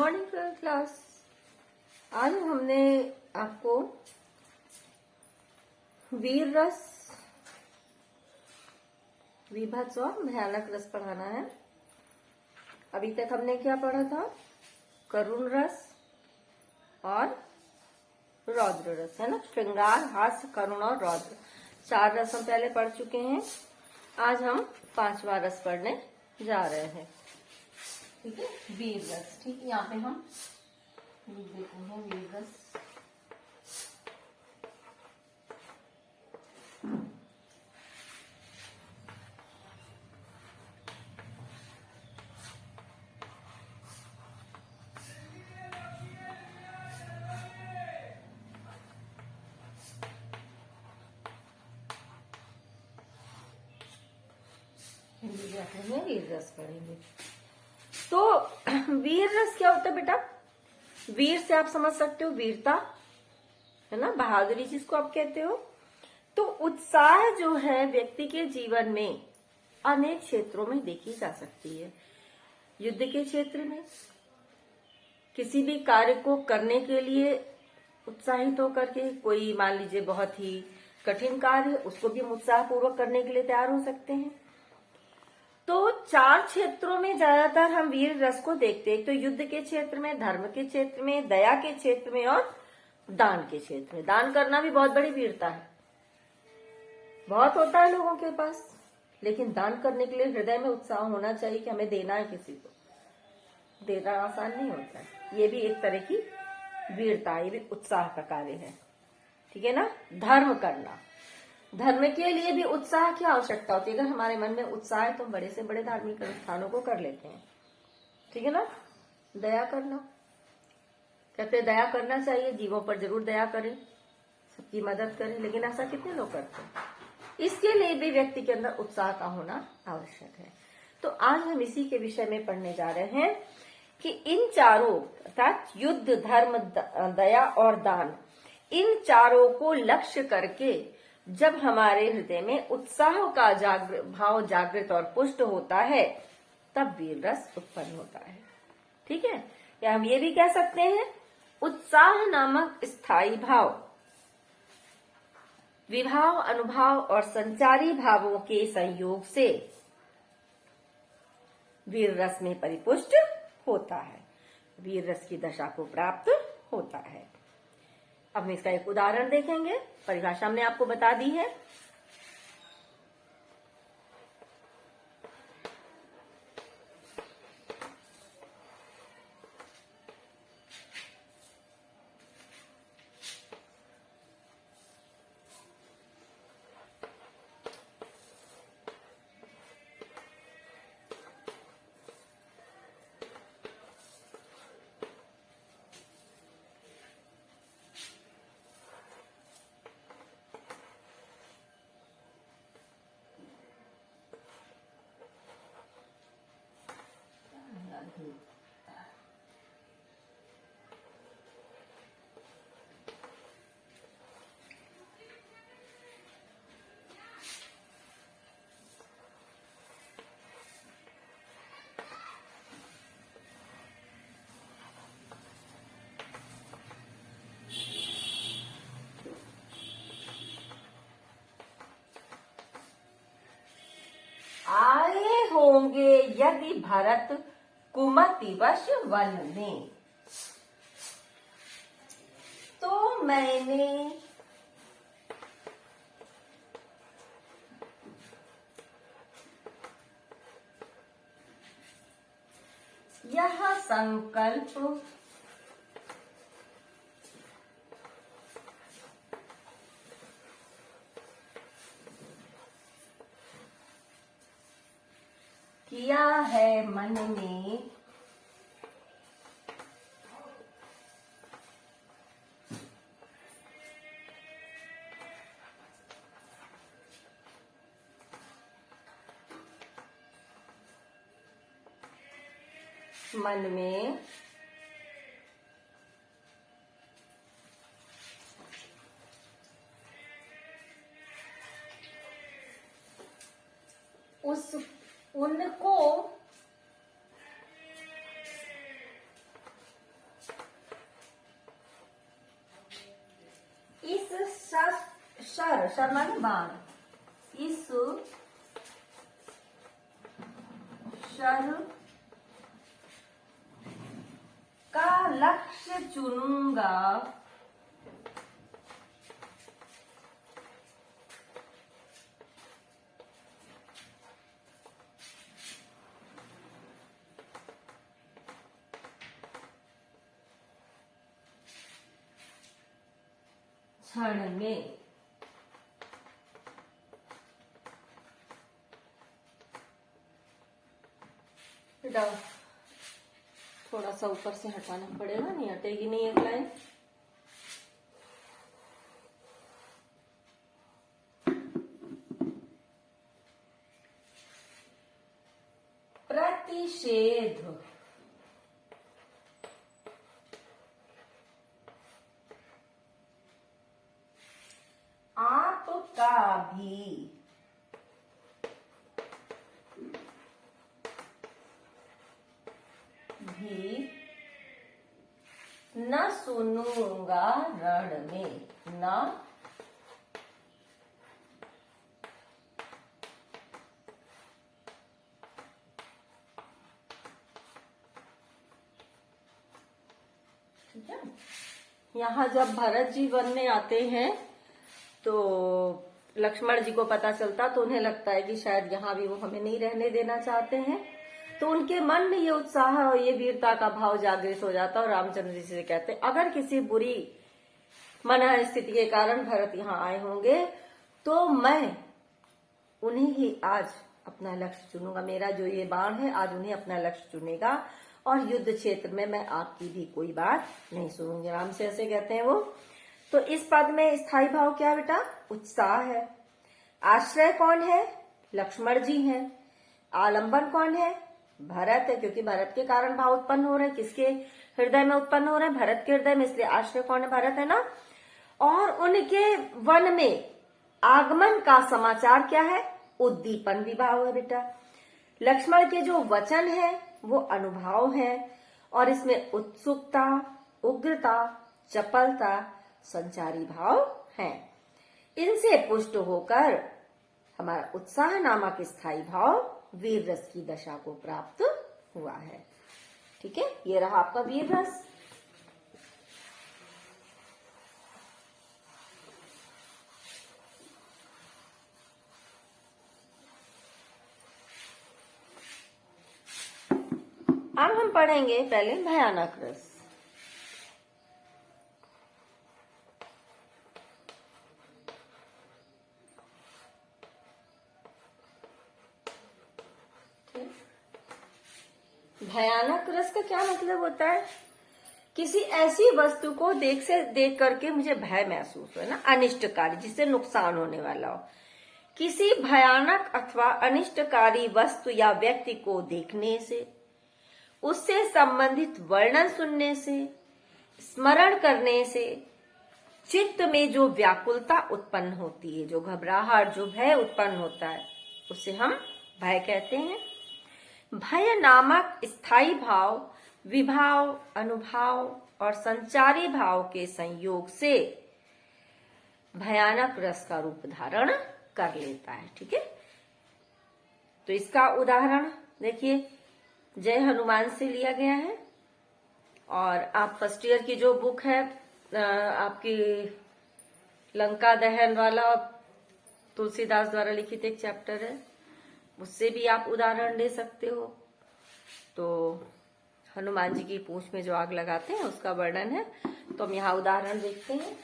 Morning class. आज हमने आपको वीर रस, वीभत्स और भयानक रस पढ़ाना है। अभी तक हमने क्या पढ़ा था? करुण रस और रौद्र रस, है ना। श्रृंगार, हास्य, करुण और रौद्र, 4 रस हम पहले पढ़ चुके हैं। आज हम 5वां रस पढ़ने जा रहे हैं। ठीक है, वीर रस। ठीक है, यहाँ पे हम लिख देते हैं वीर रस। हिंदी व्याकरण में वीर रस पढ़ेंगे। तो वीर रस क्या होता है बेटा? वीर से आप समझ सकते हो वीरता, है ना, बहादुरी जिसको आप कहते हो। तो उत्साह जो है व्यक्ति के जीवन में अनेक क्षेत्रों में देखी जा सकती है। युद्ध के क्षेत्र में, किसी भी कार्य को करने के लिए उत्साहित होकर के, कोई मान लीजिए बहुत ही कठिन कार्य, उसको भी हम उत्साह पूर्वक करने के लिए तैयार हो सकते हैं। तो 4 क्षेत्रों में ज्यादातर हम वीर रस को देखते हैं। तो युद्ध के क्षेत्र में, धर्म के क्षेत्र में, दया के क्षेत्र में और दान के क्षेत्र में। दान करना भी बहुत बड़ी वीरता है। बहुत होता है लोगों के पास, लेकिन दान करने के लिए हृदय में उत्साह होना चाहिए कि हमें देना है किसी को। देना आसान नहीं होता है। ये भी एक तरह की वीरता, ये भी उत्साह का कार्य है। ठीक है ना। धर्म करना, धर्म के लिए भी उत्साह की आवश्यकता होती है। अगर हमारे मन में उत्साह है तो हम बड़े से बड़े धार्मिक अनुष्ठानों को कर लेते हैं। ठीक है ना। दया करना, कहते हैं दया करना चाहिए, जीवों पर जरूर दया करें, सबकी मदद करें, लेकिन ऐसा कितने लोग करते हैं? इसके लिए भी व्यक्ति के अंदर उत्साह का होना आवश्यक है। तो आज हम इसी के विषय में पढ़ने जा रहे हैं कि इन चारों, अर्थात युद्ध, धर्म, दया और दान, इन चारों को लक्ष्य करके जब हमारे हृदय में उत्साह का भाव जागृत और पुष्ट होता है, तब वीर रस उत्पन्न होता है। ठीक है, या हम ये भी कह सकते हैं उत्साह नामक स्थायी भाव विभाव, अनुभाव और संचारी भावों के संयोग से वीर रस में परिपुष्ट होता है, वीर रस की दशा को प्राप्त होता है। अब हम इसका एक उदाहरण देखेंगे। परिभाषा हमने आपको बता दी है। आए होंगे यदि भरत कुमतिवश वन में, तो मैंने यह संकल्प किया है मन में, मन में उनको शर, शर माने बाण, इस शर का लक्ष्य चुनूंगा, क्षण में। बेटा थोड़ा सा ऊपर से हटाना पड़ेगा, नहीं हटेगी नहीं एक लाइन। प्रतिषेध, आपका भी न सुनूंगा रण में, न ठीक है। यहाँ जब भरत जी वन में आते हैं तो लक्ष्मण जी को पता चलता, तो उन्हें लगता है कि शायद यहाँ भी वो हमें नहीं रहने देना चाहते हैं। तो उनके मन में ये उत्साह और ये वीरता का भाव जागृत हो जाता और रामचंद्र जी से कहते, अगर किसी बुरी मन स्थिति के कारण भरत यहाँ आए होंगे तो मैं उन्हें ही आज अपना लक्ष्य चुनूंगा। मेरा जो ये बाण है आज उन्हें अपना लक्ष्य चुनेगा और युद्ध क्षेत्र में मैं आपकी भी कोई बात नहीं सुनूंगी। राम से ऐसे कहते हैं वो। तो इस पद में स्थायी भाव क्या बेटा? उत्साह है। आश्रय कौन है? लक्ष्मण जी हैं। आलंबन कौन है? भरत है, क्योंकि भरत के कारण भाव उत्पन्न हो रहे हैं। किसके हृदय में उत्पन्न हो रहे हैं? भरत के हृदय में, इसलिए आश्रय कौन है? भरत है ना। और उनके वन में आगमन का समाचार क्या है? उद्दीपन विभाव है बेटा। लक्ष्मण के जो वचन है वो अनुभाव है और इसमें उत्सुकता, उग्रता, चपलता, संचारी भाव है। इनसे पुष्ट होकर हमारा उत्साह नामक स्थायी भाव वीर रस की दशा को प्राप्त हुआ है। ठीक है, ये रहा आपका वीर रस। अब हम पढ़ेंगे पहले भयानक रस। भयानक रस का क्या मतलब होता है? किसी ऐसी वस्तु को देख करके मुझे भय महसूस हो, ना, अनिष्टकारी, जिससे नुकसान होने वाला हो। किसी भयानक अथवा अनिष्टकारी वस्तु या व्यक्ति को देखने से, उससे संबंधित वर्णन सुनने से, स्मरण करने से चित्त में जो व्याकुलता उत्पन्न होती है, जो घबराहट, जो भय उत्पन्न होता है, उसे हम भय कहते हैं। भय नामक स्थायी भाव विभाव, अनुभाव और संचारी भाव के संयोग से भयानक रस का रूप धारण कर लेता है। ठीक है, तो इसका उदाहरण देखिए, जय हनुमान से लिया गया है। और आप फर्स्ट ईयर की जो बुक है आपकी लंका दहन वाला, तुलसीदास द्वारा लिखित एक चैप्टर है, उससे भी आप उदाहरण ले सकते हो। तो हनुमान जी की पूंछ में जो आग लगाते हैं उसका वर्णन है, तो हम यहाँ उदाहरण देखते हैं।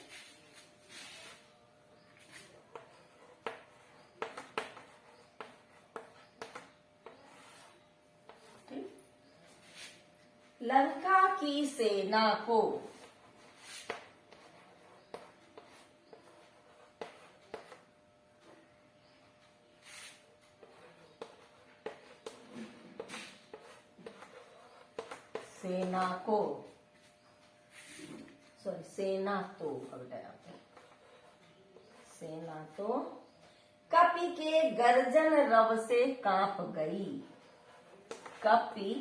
लंका की सेना को सेना तो कपि के गर्जन रव से कांप गई। कपि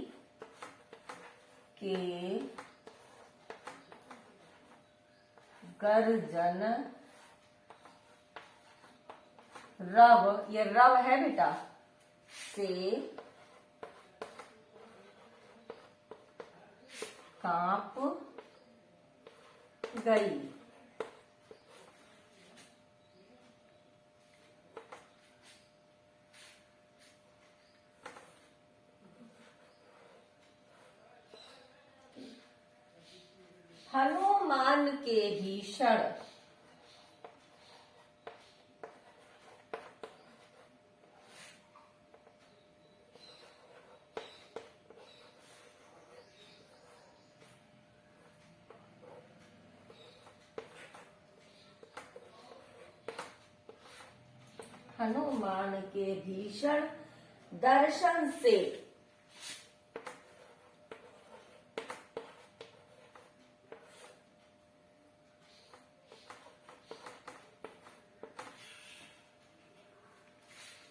के गर्जन रव, ये रव है बेटा, से कांप गई। हनुमान के भीषण हनुमान के भीषण दर्शन से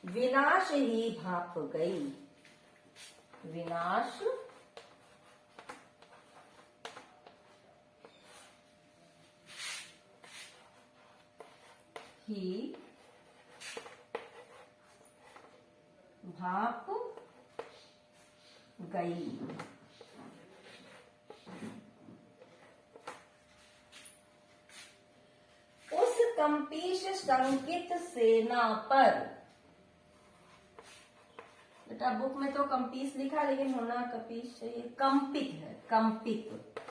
विनाश ही भाप गई। विनाश ही भाप गई। उस कंपीश शंकित सेना पर, बेटा बुक में तो कंपीस लिखा लेकिन होना कपीश चाहिए, कंपित है, कंपित।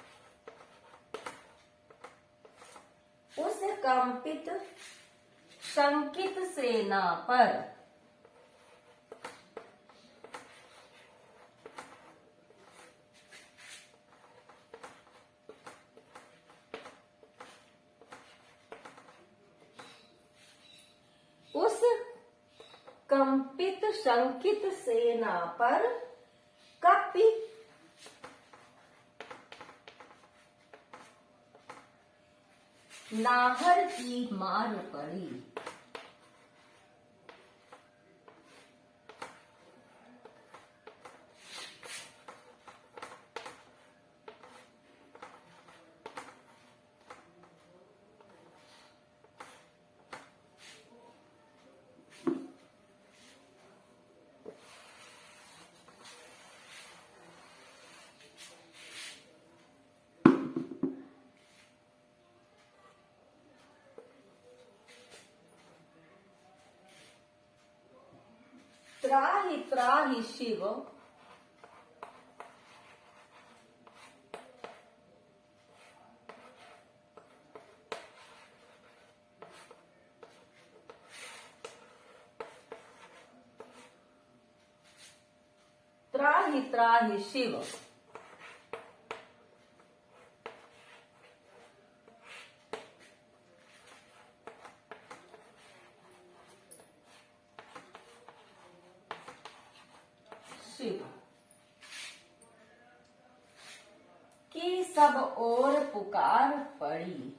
उस कंपित शंकित सेना पर उस कंपित शंकित सेना पर कपि नाहर की मार पड़ी। त्राहि त्राहि शिव त्राहि त्राहि शिव। शिव की सब ओर पुकार पड़ी।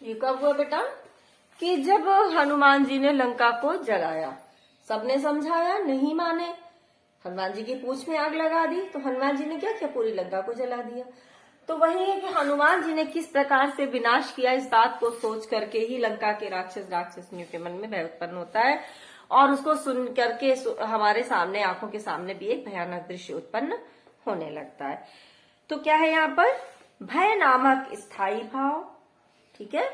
ये कब हुआ बेटा? कि जब हनुमान जी ने लंका को जलाया, सबने समझाया, नहीं माने, हनुमान जी की पूंछ में आग लगा दी, तो हनुमान जी ने क्या किया? पूरी लंका को जला दिया। तो वही है कि हनुमान जी ने किस प्रकार से विनाश किया, इस बात को सोच करके ही लंका के राक्षसनियों के मन में भय उत्पन्न होता है, और उसको सुन करके हमारे सामने, आंखों के सामने भी एक भयानक दृश्य उत्पन्न होने लगता है। तो क्या है यहाँ पर? भय नामक स्थायी भाव, ठीक है,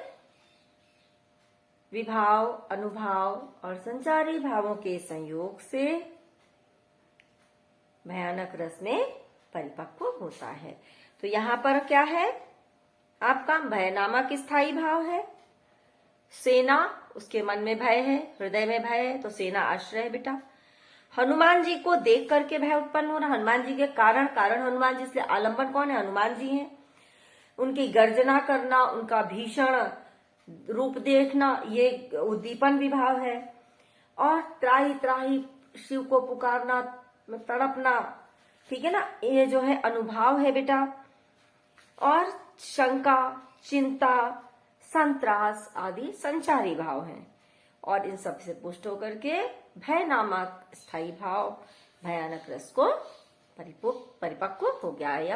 विभाव, अनुभाव और संचारी भावों के संयोग से भयानक रस में परिपक्व होता है। तो यहाँ पर क्या है आपका? भय नामक स्थायी भाव है। सेना, उसके मन में भय है, हृदय में भय है, तो सेना आश्रय है बेटा। हनुमान जी को देख करके भय उत्पन्न हो रहा, हनुमान जी के कारण हनुमान जी, इसलिए आलंबन कौन है? हनुमान जी हैं। उनकी गर्जना करना, उनका भीषण रूप देखना, ये उद्दीपन विभाव है। और त्राही त्राही शिव को पुकारना, तड़पना, ठीक है ना, ये जो है अनुभाव है बेटा। और शंका, चिंता, संत्रास आदि संचारी भाव हैं। और इन सब से पुष्ट होकर के भय नामक स्थायी भाव भयानक रस को परिपक्व हो गया है या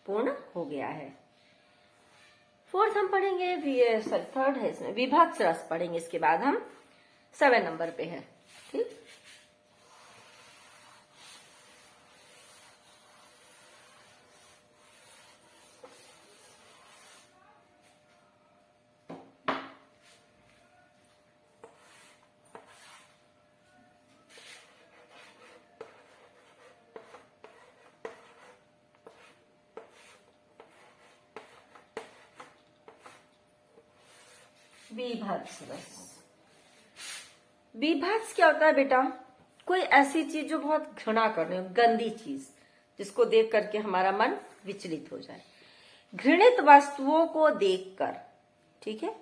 पूर्ण हो गया है। फोर्थ हम पढ़ेंगे, थर्ड है इसमें विभत्स रस पढ़ेंगे। इसके बाद हम 7 नंबर पे है। ठीक, बीभत्स रस। बीभत्स क्या होता है बेटा? कोई ऐसी चीज जो बहुत घृणा करने, गंदी चीज जिसको देख करके हमारा मन विचलित हो जाए, घृणित वस्तुओं को देखकर, ठीक है,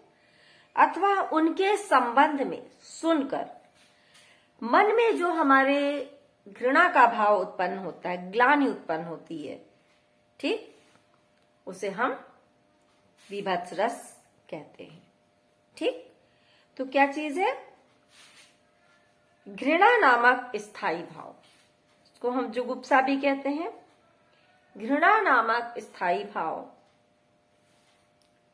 अथवा उनके संबंध में सुनकर मन में जो हमारे घृणा का भाव उत्पन्न होता है, ग्लानि उत्पन्न होती है, ठीक, उसे हम बीभत्स रस कहते हैं। ठीक, तो क्या चीज है? घृणा नामक स्थायी भाव, इसको हम जुगुप्सा भी कहते हैं। घृणा नामक स्थायी भाव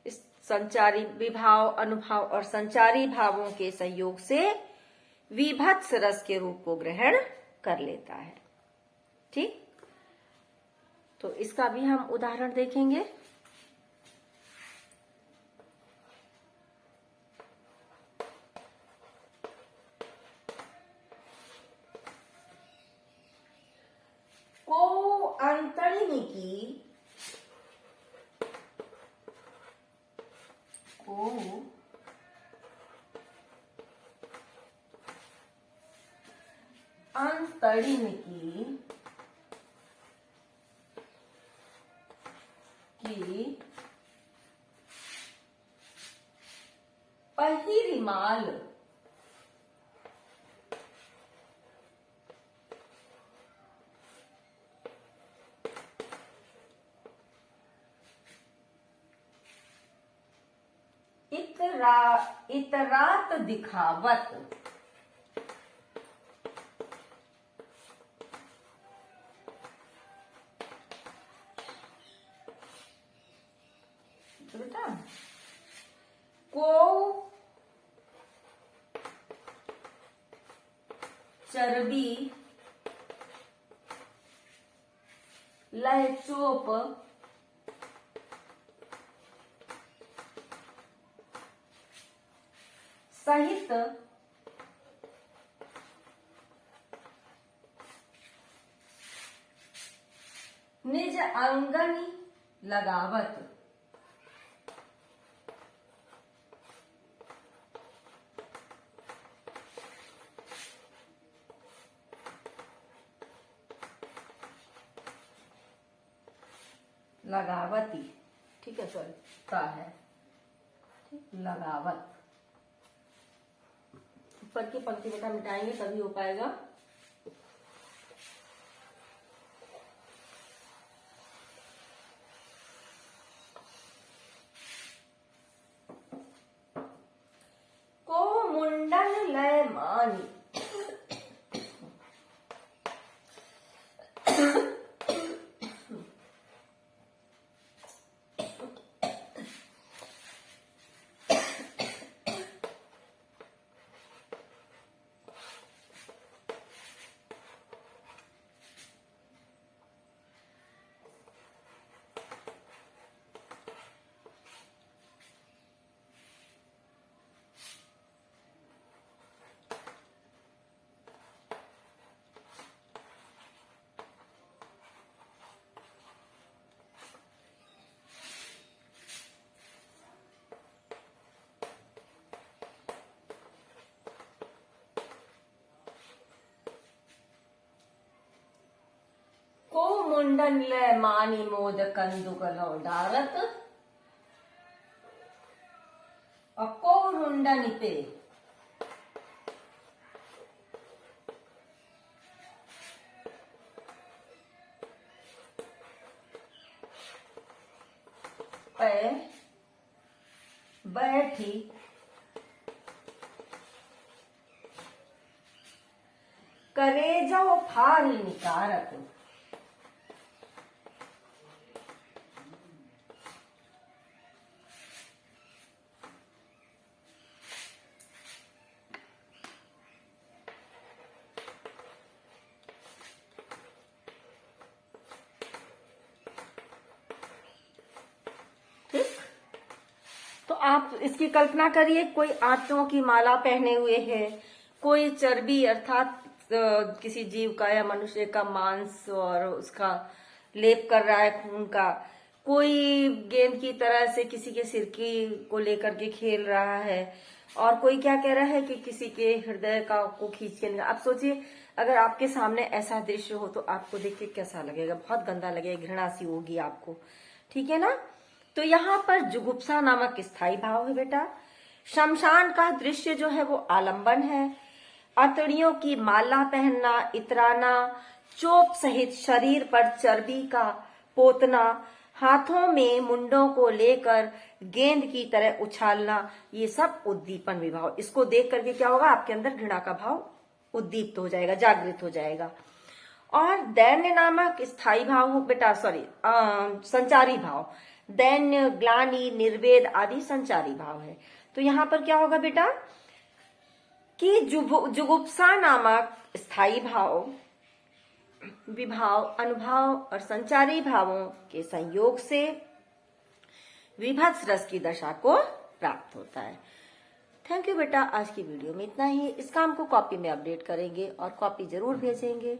इस संचारी विभाव, अनुभाव और संचारी भावों के संयोग से विभत्स रस के रूप को ग्रहण कर लेता है। ठीक, तो इसका भी हम उदाहरण देखेंगे। को अंतरिणी की पहिरीमाल इतरात दिखावत बेटा, को चर्बी लहचोप सहित निज अंगनी लगावत लगावती, ठीक है, सॉरी का है, लगावत। ऊपर की पंक्ति बेटा मिटाएंगे तभी हो पाएगा। को मुंडन लय मानी मुंडन ले मानी मोद कंदुक डारत और को मुंडन पे बैठी करेजो फारी निकारत। ठीक, तो आप इसकी कल्पना करिए, कोई आंतों की माला पहने हुए है, कोई चर्बी अर्थात किसी जीव का या मनुष्य का मांस और उसका लेप कर रहा है खून का, कोई गेंद की तरह से किसी के सिर की को लेकर के खेल रहा है, और कोई क्या कह रहा है कि किसी के हृदय का को खींच के। आप सोचिए अगर आपके सामने ऐसा दृश्य हो तो आपको देख के कैसा लगेगा, बहुत गंदा लगेगा, घृणा सी होगी आपको, ठीक है ना। तो यहाँ पर जुगुप्सा नामक स्थायी भाव है बेटा। शमशान का दृश्य जो है वो आलंबन है। अतड़ियों की माला पहनना, इतराना, चोप सहित शरीर पर चर्बी का पोतना, हाथों में मुंडों को लेकर गेंद की तरह उछालना, ये सब उद्दीपन विभाव। इसको देख करके क्या होगा, आपके अंदर घृणा का भाव उद्दीप्त हो जाएगा, जागृत हो जाएगा। और दैन्य नामक स्थायी भाव हो बेटा, संचारी भाव। दैन्य, ग्लानि, निर्वेद आदि संचारी भाव है। तो यहां पर क्या होगा बेटा कि जुगुप्सा नामक स्थायी भाव, विभाव, अनुभाव और संचारी भावों के संयोग से विभत्स रस की दशा को प्राप्त होता है। थैंक यू बेटा, आज की वीडियो में इतना ही। इस काम को कॉपी में अपडेट करेंगे और कॉपी जरूर भेजेंगे।